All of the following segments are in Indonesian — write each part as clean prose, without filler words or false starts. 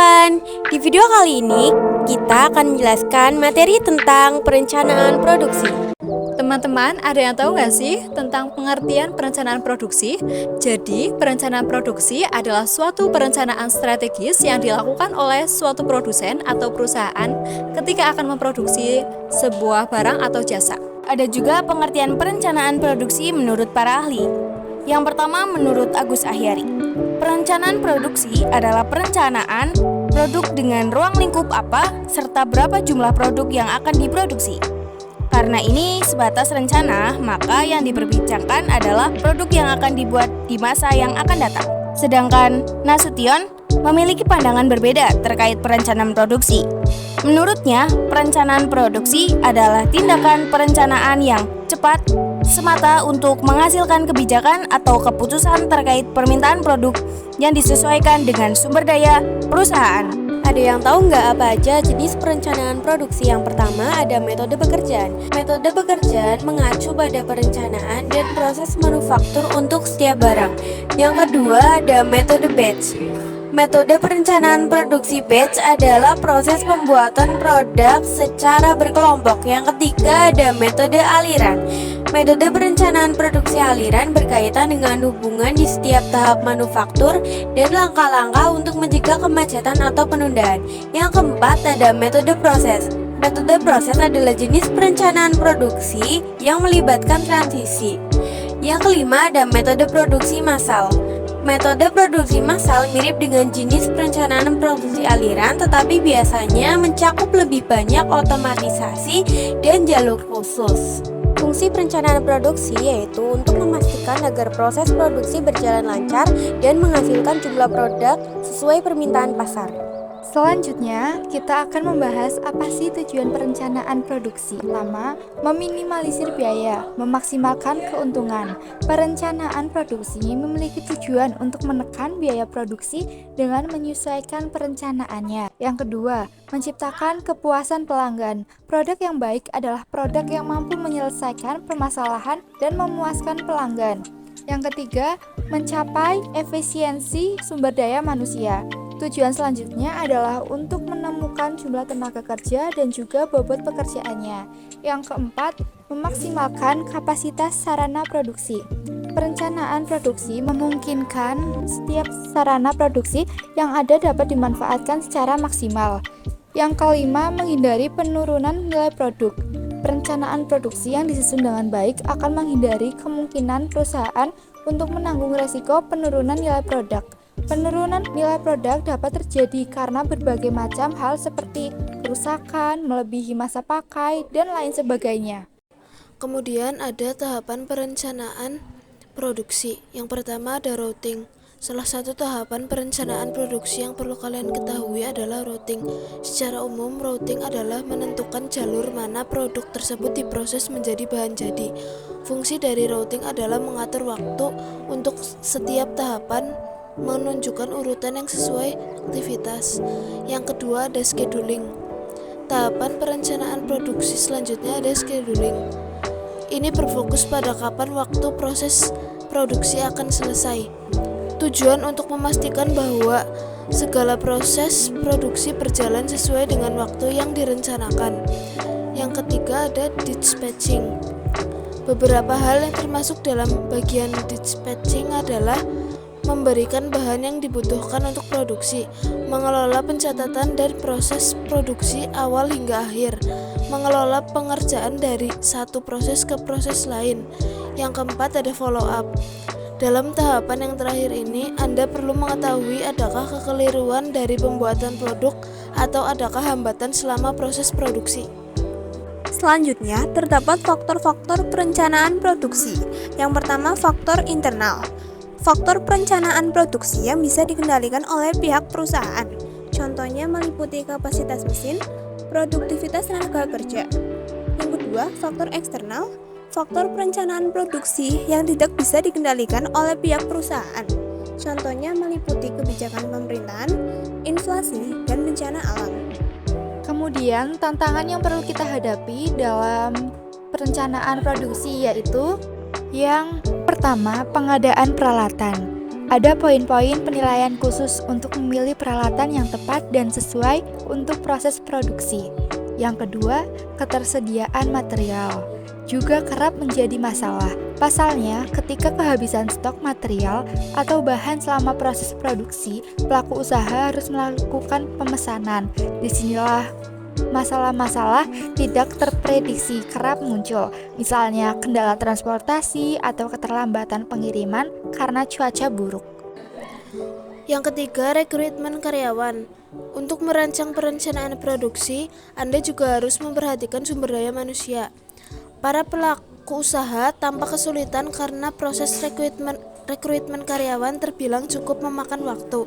teman-teman, di video kali ini kita akan menjelaskan materi tentang perencanaan produksi. Teman-teman, ada yang tahu nggak sih tentang pengertian perencanaan produksi? Jadi, perencanaan produksi adalah suatu perencanaan strategis yang dilakukan oleh suatu produsen atau perusahaan ketika akan memproduksi sebuah barang atau jasa. Ada juga pengertian perencanaan produksi menurut para ahli. Yang pertama menurut Agus Ahyari, perencanaan produksi adalah perencanaan produk dengan ruang lingkup apa serta berapa jumlah produk yang akan diproduksi. Karena ini sebatas rencana, maka yang diperbincangkan adalah produk yang akan dibuat di masa yang akan datang. Sedangkan Nasution memiliki pandangan berbeda terkait perencanaan produksi. Menurutnya, perencanaan produksi adalah tindakan perencanaan yang cepat semata untuk menghasilkan kebijakan atau keputusan terkait permintaan produk yang disesuaikan dengan sumber daya perusahaan. Ada yang tahu nggak apa aja jenis perencanaan produksi? Yang pertama ada metode pekerjaan. Metode pekerjaan mengacu pada perencanaan dan proses manufaktur untuk setiap barang. Yang kedua ada metode batch. Metode perencanaan produksi batch adalah proses pembuatan produk secara berkelompok. Yang ketiga ada metode aliran. Metode perencanaan produksi aliran berkaitan dengan hubungan di setiap tahap manufaktur dan langkah-langkah untuk mencegah kemacetan atau penundaan. Yang keempat ada metode proses. Metode proses adalah jenis perencanaan produksi yang melibatkan transisi. Yang kelima ada metode produksi massal. Metode produksi massal mirip dengan jenis perencanaan produksi aliran, tetapi biasanya mencakup lebih banyak otomatisasi dan jalur khusus. Fungsi perencanaan produksi yaitu untuk memastikan agar proses produksi berjalan lancar dan menghasilkan jumlah produk sesuai permintaan pasar. Selanjutnya, kita akan membahas apa sih tujuan perencanaan produksi. Pertama, meminimalisir biaya, memaksimalkan keuntungan. Perencanaan produksi memiliki tujuan untuk menekan biaya produksi dengan menyesuaikan perencanaannya. Yang kedua, menciptakan kepuasan pelanggan. Produk yang baik adalah produk yang mampu menyelesaikan permasalahan dan memuaskan pelanggan. Yang ketiga, mencapai efisiensi sumber daya manusia. Tujuan selanjutnya adalah untuk menemukan jumlah tenaga kerja dan juga bobot pekerjaannya. Yang keempat, memaksimalkan kapasitas sarana produksi. Perencanaan produksi memungkinkan setiap sarana produksi yang ada dapat dimanfaatkan secara maksimal. Yang kelima, menghindari penurunan nilai produk. Perencanaan produksi yang disusun dengan baik akan menghindari kemungkinan perusahaan untuk menanggung risiko penurunan nilai produk. Penurunan nilai produk dapat terjadi karena berbagai macam hal seperti kerusakan, melebihi masa pakai, dan lain sebagainya. Kemudian ada tahapan perencanaan produksi. Yang pertama ada routing. Salah satu tahapan perencanaan produksi yang perlu kalian ketahui adalah routing. Secara umum, routing adalah menentukan jalur mana produk tersebut diproses menjadi bahan jadi. Fungsi dari routing adalah mengatur waktu untuk setiap tahapan, menunjukkan urutan yang sesuai aktivitas. Yang kedua ada scheduling. Tahapan perencanaan produksi selanjutnya ada scheduling. Ini berfokus pada kapan waktu proses produksi akan selesai. Tujuan untuk memastikan bahwa segala proses produksi berjalan sesuai dengan waktu yang direncanakan. Yang ketiga ada dispatching. Beberapa hal yang termasuk dalam bagian dispatching adalah memberikan bahan yang dibutuhkan untuk produksi, mengelola pencatatan dan proses produksi awal hingga akhir, mengelola pengerjaan dari satu proses ke proses lain. Yang keempat ada follow up. Dalam tahapan yang terakhir ini, Anda perlu mengetahui adakah kekeliruan dari pembuatan produk atau adakah hambatan selama proses produksi. Selanjutnya, terdapat faktor-faktor perencanaan produksi. Yang pertama, faktor internal. Faktor perencanaan produksi yang bisa dikendalikan oleh pihak perusahaan. Contohnya meliputi kapasitas mesin, produktivitas tenaga kerja. Yang kedua, faktor eksternal. Faktor perencanaan produksi yang tidak bisa dikendalikan oleh pihak perusahaan. Contohnya meliputi kebijakan pemerintahan, inflasi, dan bencana alam. Kemudian, tantangan yang perlu kita hadapi dalam perencanaan produksi yaitu yang pertama, pengadaan peralatan. Ada poin-poin penilaian khusus untuk memilih peralatan yang tepat dan sesuai untuk proses produksi. Yang kedua, ketersediaan material juga kerap menjadi masalah. Pasalnya, ketika kehabisan stok material atau bahan selama proses produksi, pelaku usaha harus melakukan pemesanan. Disinilah masalah-masalah tidak terprediksi kerap muncul, misalnya kendala transportasi atau keterlambatan pengiriman karena cuaca buruk. Yang ketiga, rekrutmen karyawan. Untuk merancang perencanaan produksi, Anda juga harus memperhatikan sumber daya manusia. Para pelaku usaha tampak kesulitan karena proses rekrutmen karyawan terbilang cukup memakan waktu.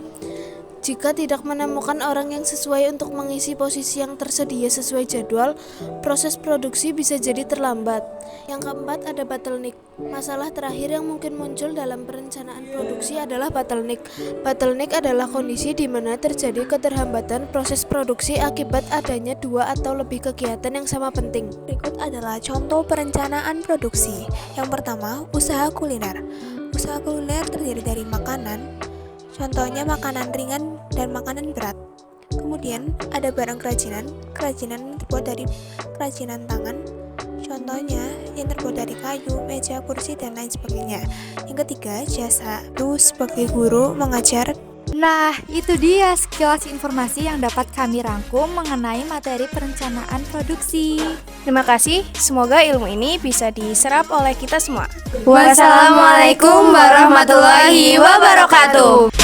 Jika tidak menemukan orang yang sesuai untuk mengisi posisi yang tersedia sesuai jadwal, proses produksi bisa jadi terlambat. Yang keempat, ada bottleneck. Masalah terakhir yang mungkin muncul dalam perencanaan produksi adalah bottleneck. Bottleneck adalah kondisi di mana terjadi keterlambatan proses produksi akibat adanya dua atau lebih kegiatan yang sama penting. Berikut adalah contoh perencanaan produksi. Yang pertama, usaha kuliner. Usaha kuliner terdiri dari makanan, contohnya makanan ringan dan makanan berat. Kemudian ada barang kerajinan yang terbuat dari kerajinan tangan, contohnya yang terbuat dari kayu, meja, kursi, dan lain sebagainya. Yang ketiga, jasa. Itu sebagai guru mengajar. Nah, itu dia sekilas informasi yang dapat kami rangkum mengenai materi perencanaan produksi. Terima kasih, semoga ilmu ini bisa diserap oleh kita semua. Wassalamualaikum warahmatullahi wabarakatuh.